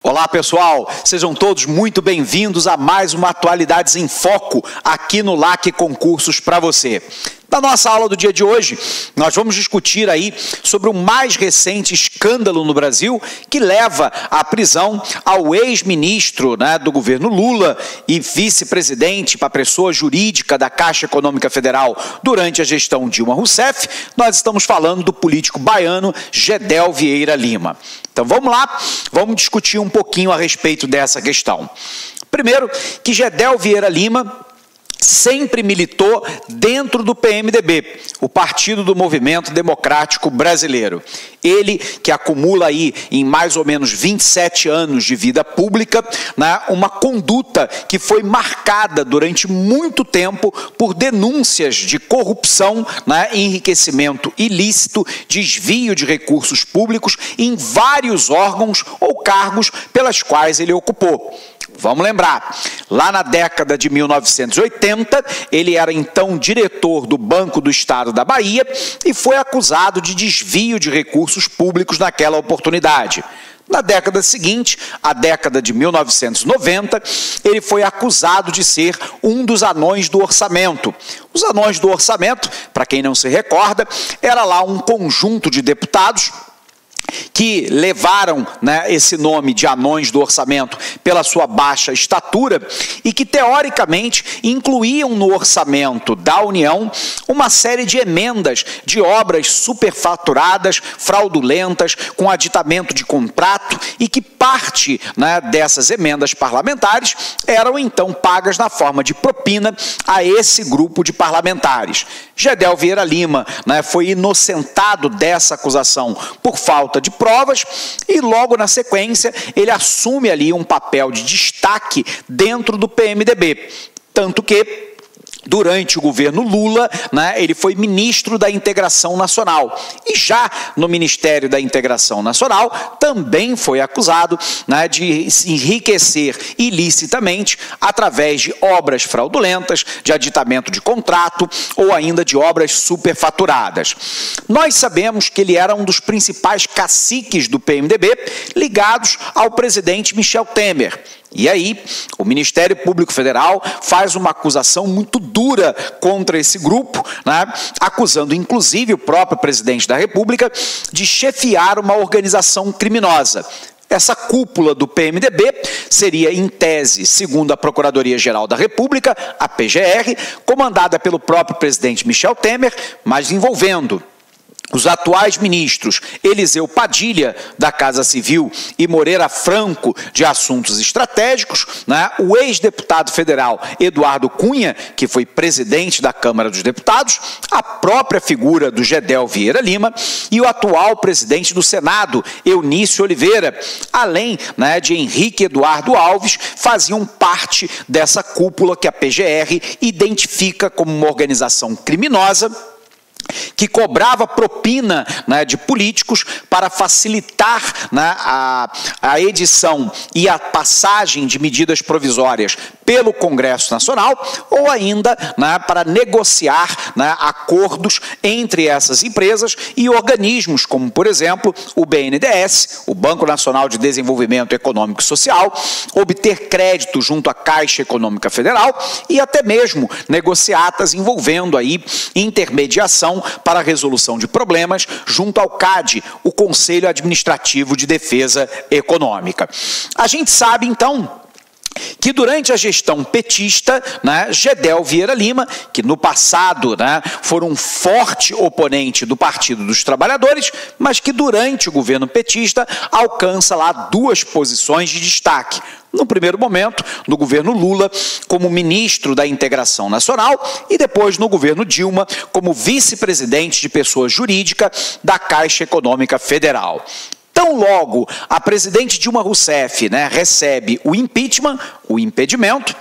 Olá pessoal, sejam todos muito bem-vindos a mais uma Atualidades em Foco aqui no LAC Concursos para você. Na nossa aula do dia de hoje, nós vamos discutir aí sobre o mais recente escândalo no Brasil que leva à prisão ao ex-ministro do governo Lula e vice-presidente para a pessoa jurídica da Caixa Econômica Federal durante a gestão Dilma Rousseff. Nós estamos falando do político baiano Gedel Vieira Lima. Então vamos lá, vamos discutir um pouquinho a respeito dessa questão. Primeiro, que Gedel Vieira Lima sempre militou dentro do PMDB, o Partido do Movimento Democrático Brasileiro. Ele que acumula aí em mais ou menos 27 anos de vida pública, uma conduta que foi marcada durante muito tempo por denúncias de corrupção, enriquecimento ilícito, desvio de recursos públicos em vários órgãos ou cargos pelas quais ele ocupou. Vamos lembrar, lá na década de 1980, ele era então diretor do Banco do Estado da Bahia e foi acusado de desvio de recursos públicos naquela oportunidade. Na década seguinte, a década de 1990, ele foi acusado de ser um dos anões do orçamento. Os anões do orçamento, para quem não se recorda, era lá um conjunto de deputados que levaram esse nome de anões do orçamento pela sua baixa estatura e que, teoricamente, incluíam no orçamento da União uma série de emendas de obras superfaturadas, fraudulentas, com aditamento de contrato e que parte dessas emendas parlamentares eram, então, pagas na forma de propina a esse grupo de parlamentares. Gedel Vieira Lima foi inocentado dessa acusação por falta de provas e logo na sequência ele assume ali um papel de destaque dentro do PMDB, tanto que durante o governo Lula, ele foi ministro da Integração Nacional. E já no Ministério da Integração Nacional, também foi acusado de se enriquecer ilicitamente através de obras fraudulentas, de aditamento de contrato ou ainda de obras superfaturadas. Nós sabemos que ele era um dos principais caciques do PMDB ligados ao presidente Michel Temer. E aí, o Ministério Público Federal faz uma acusação muito dura contra esse grupo, acusando inclusive o próprio presidente da República de chefiar uma organização criminosa. Essa cúpula do PMDB seria, em tese, segundo a Procuradoria-Geral da República, a PGR, comandada pelo próprio presidente Michel Temer, mas envolvendo os atuais ministros Eliseu Padilha, da Casa Civil, e Moreira Franco, de Assuntos Estratégicos, o ex-deputado federal Eduardo Cunha, que foi presidente da Câmara dos Deputados, a própria figura do Gedel Vieira Lima e o atual presidente do Senado, Eunício Oliveira, além de Henrique Eduardo Alves, faziam parte dessa cúpula que a PGR identifica como uma organização criminosa que cobrava propina de políticos para facilitar a edição e a passagem de medidas provisórias pelo Congresso Nacional ou ainda para negociar acordos entre essas empresas e organismos como, por exemplo, o BNDES, o Banco Nacional de Desenvolvimento Econômico e Social, obter crédito junto à Caixa Econômica Federal e até mesmo negociatas envolvendo aí intermediação para a resolução de problemas junto ao CAD, o Conselho Administrativo de Defesa Econômica. A gente sabe, então, que durante a gestão petista, Gedel Vieira Lima, que no passado foi um forte oponente do Partido dos Trabalhadores, mas que durante o governo petista alcança lá duas posições de destaque. No primeiro momento, no governo Lula, como ministro da Integração Nacional e depois no governo Dilma, como vice-presidente de pessoa jurídica da Caixa Econômica Federal. Tão logo a presidente Dilma Rousseff recebe o impeachment, o impedimento,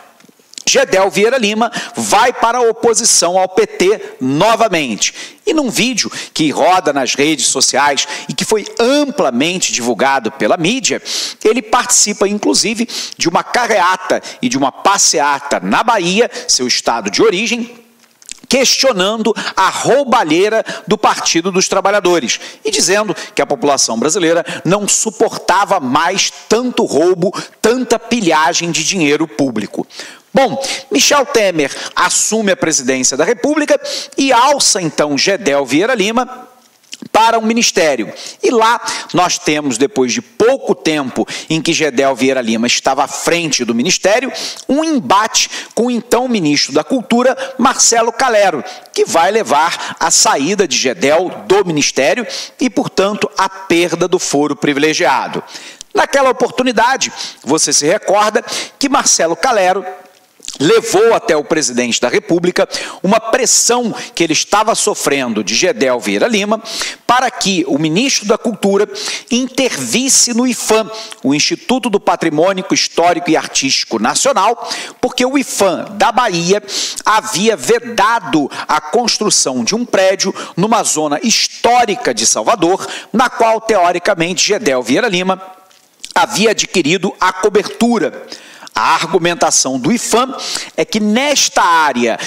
Gedel Vieira Lima vai para a oposição ao PT novamente. E num vídeo que roda nas redes sociais e que foi amplamente divulgado pela mídia, ele participa inclusive de uma carreata e de uma passeata na Bahia, seu estado de origem, questionando a roubalheira do Partido dos Trabalhadores e dizendo que a população brasileira não suportava mais tanto roubo, tanta pilhagem de dinheiro público. Bom, Michel Temer assume a presidência da República e alça então Gedel Vieira Lima para um ministério. E lá nós temos, depois de pouco tempo em que Gedel Vieira Lima estava à frente do ministério, um embate com o então ministro da Cultura, Marcelo Calero, que vai levar à saída de Gedel do ministério e, portanto, à perda do foro privilegiado. Naquela oportunidade, você se recorda que Marcelo Calero levou até o presidente da República uma pressão que ele estava sofrendo de Gedel Vieira Lima para que o ministro da Cultura intervisse no IPHAN, o Instituto do Patrimônio Histórico e Artístico Nacional, porque o IPHAN da Bahia havia vedado a construção de um prédio numa zona histórica de Salvador, na qual, teoricamente, Gedel Vieira Lima havia adquirido a cobertura. A argumentação do IPHAN é que nesta área,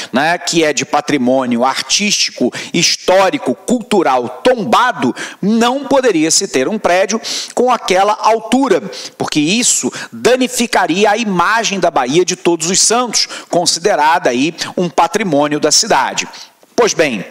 que é de patrimônio artístico, histórico, cultural tombado, não poderia se ter um prédio com aquela altura, porque isso danificaria a imagem da Baía de Todos os Santos, considerada aí um patrimônio da cidade. Pois bem,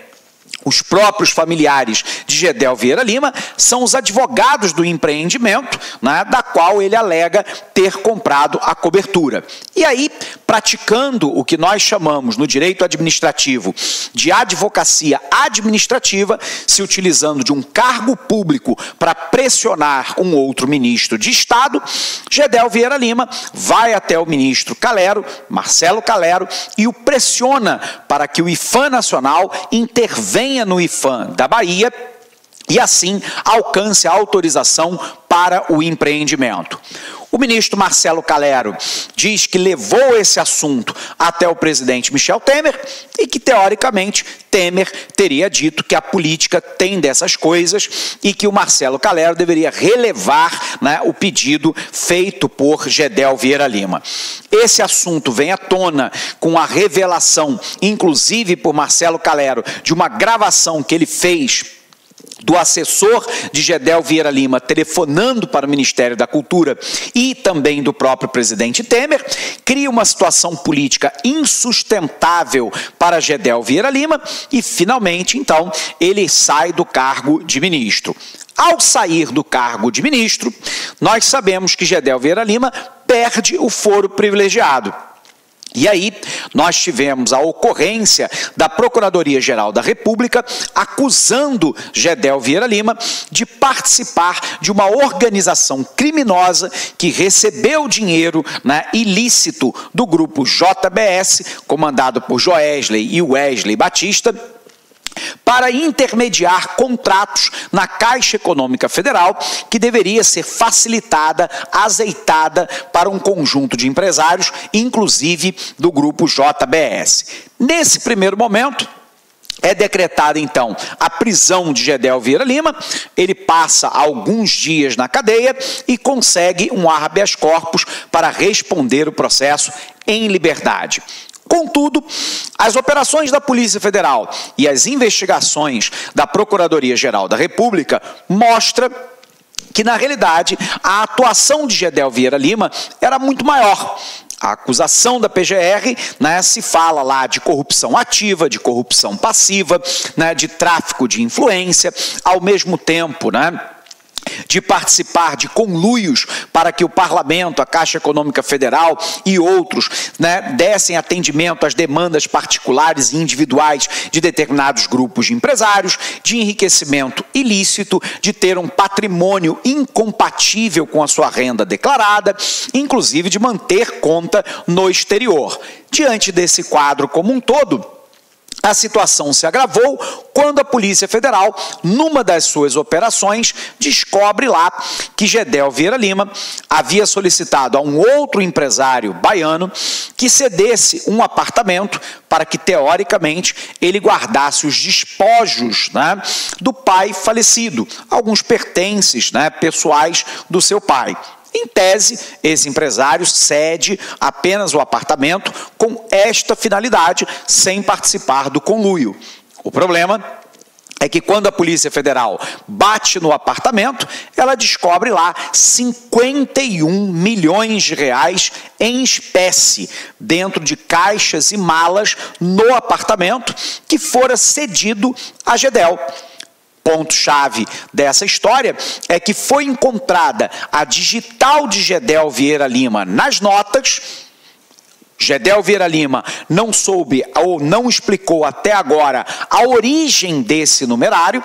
os próprios familiares de Gedel Vieira Lima são os advogados do empreendimento, da qual ele alega ter comprado a cobertura. E aí, praticando o que nós chamamos no direito administrativo de advocacia administrativa, se utilizando de um cargo público para pressionar um outro ministro de Estado, Gedel Vieira Lima vai até o ministro Calero, Marcelo Calero, e o pressiona para que o IPHAN Nacional intervenha no IPHAN da Bahia e assim alcance a autorização para o empreendimento. O ministro Marcelo Calero diz que levou esse assunto até o presidente Michel Temer e que, teoricamente, Temer teria dito que a política tem dessas coisas e que o Marcelo Calero deveria relevar o pedido feito por Gedel Vieira Lima. Esse assunto vem à tona com a revelação, inclusive por Marcelo Calero, de uma gravação que ele fez do assessor de Gedel Vieira Lima telefonando para o Ministério da Cultura e também do próprio presidente Temer, cria uma situação política insustentável para Gedel Vieira Lima e, finalmente, então, ele sai do cargo de ministro. Ao sair do cargo de ministro, nós sabemos que Gedel Vieira Lima perde o foro privilegiado. E aí, nós tivemos a ocorrência da Procuradoria-Geral da República acusando Gedel Vieira Lima de participar de uma organização criminosa que recebeu dinheiro ilícito do grupo JBS, comandado por Joesley e Wesley Batista, para intermediar contratos na Caixa Econômica Federal, que deveria ser facilitada, azeitada para um conjunto de empresários, inclusive do grupo JBS. Nesse primeiro momento, é decretada, então, a prisão de Gedel Vieira Lima, ele passa alguns dias na cadeia e consegue um habeas corpus para responder o processo em liberdade. Contudo, as operações da Polícia Federal e as investigações da Procuradoria-Geral da República mostram que, na realidade, a atuação de Gedel Vieira Lima era muito maior. A acusação da PGR, se fala lá de corrupção ativa, de corrupção passiva, de tráfico de influência, ao mesmo tempo, de participar de conluios para que o Parlamento, a Caixa Econômica Federal e outros dessem atendimento às demandas particulares e individuais de determinados grupos de empresários, de enriquecimento ilícito, de ter um patrimônio incompatível com a sua renda declarada, inclusive de manter conta no exterior. Diante desse quadro como um todo, a situação se agravou quando a Polícia Federal, numa das suas operações, descobre lá que Gedel Vieira Lima havia solicitado a um outro empresário baiano que cedesse um apartamento para que, teoricamente, ele guardasse os despojos do pai falecido, alguns pertences pessoais do seu pai. Em tese, esse empresário cede apenas o apartamento com esta finalidade, sem participar do conluio. O problema é que quando a Polícia Federal bate no apartamento, ela descobre lá 51 milhões de reais em espécie, dentro de caixas e malas no apartamento, que fora cedido à Gedel. Ponto-chave dessa história é que foi encontrada a digital de Gedel Vieira Lima nas notas. Gedel Vieira Lima não soube ou não explicou até agora a origem desse numerário,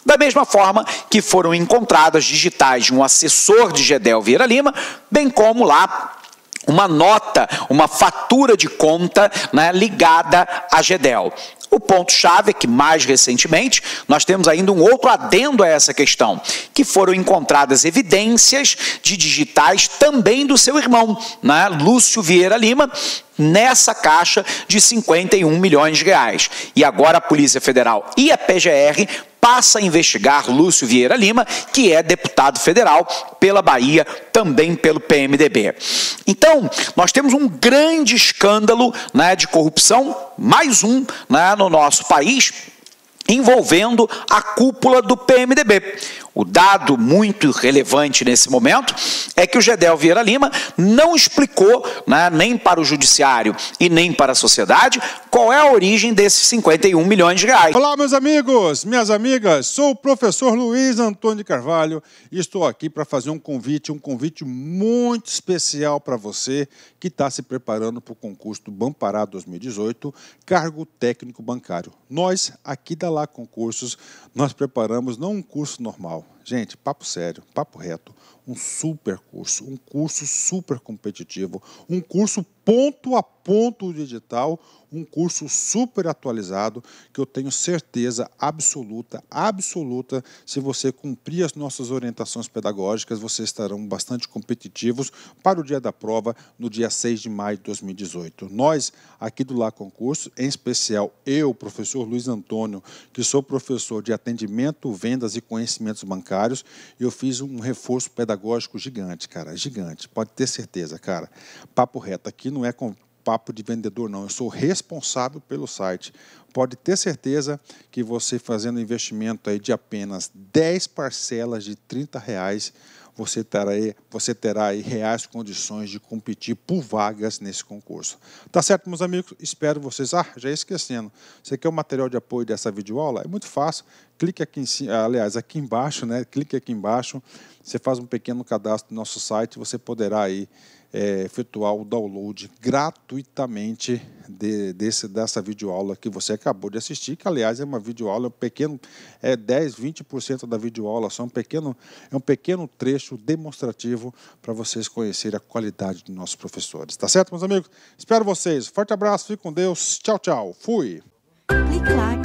da mesma forma que foram encontradas digitais de um assessor de Gedel Vieira Lima, bem como lá uma nota, uma fatura de conta, né, ligada à Gedel. O ponto-chave é que, mais recentemente, nós temos ainda um outro adendo a essa questão, que foram encontradas evidências de digitais também do seu irmão, né, Lúcio Vieira Lima, nessa caixa de 51 milhões de reais. E agora a Polícia Federal e a PGR passa a investigar Lúcio Vieira Lima, que é deputado federal pela Bahia, também pelo PMDB. Então, nós temos um grande escândalo, né, de corrupção, mais um, né, no nosso país, envolvendo a cúpula do PMDB. O dado muito relevante nesse momento é que o Gedel Vieira Lima não explicou, né, nem para o judiciário e nem para a sociedade qual é a origem desses 51 milhões de reais. Olá, meus amigos, minhas amigas, sou o professor Luiz Antônio de Carvalho e estou aqui para fazer um convite muito especial para você que está se preparando para o concurso do Banpará 2018, cargo técnico bancário. Nós, aqui da Lá Concursos, nós preparamos não um curso normal. Gente, papo sério, papo reto, um curso super competitivo, um curso ponto a ponto digital, um curso super atualizado, que eu tenho certeza absoluta, se você cumprir as nossas orientações pedagógicas, vocês estarão bastante competitivos para o dia da prova, no dia 6 de maio de 2018. Nós, aqui do Lá Concurso, em especial eu, professor Luiz Antônio, que sou professor de atendimento, vendas e conhecimentos bancários, eu fiz um reforço pedagógico gigante, cara, gigante, pode ter certeza, cara. Papo reto, aqui não é com papo de vendedor, não. Eu sou responsável pelo site. Pode ter certeza que você fazendo investimento aí de apenas 10 parcelas de R$30, você terá aí reais condições de competir por vagas nesse concurso. Tá certo, meus amigos? Espero vocês. Já esquecendo. Você quer o material de apoio dessa videoaula? É muito fácil. Clique aqui em cima, aliás, aqui embaixo, né? Clique aqui embaixo. Você faz um pequeno cadastro no nosso site. Você poderá aí efetuar o download gratuitamente dessa videoaula que você acabou de assistir, que aliás é uma videoaula, 10, 20% da videoaula, só é um pequeno trecho demonstrativo para vocês conhecerem a qualidade dos nossos professores. Tá certo, meus amigos? Espero vocês. Forte abraço, fique com Deus. Tchau, tchau. Fui! Clique lá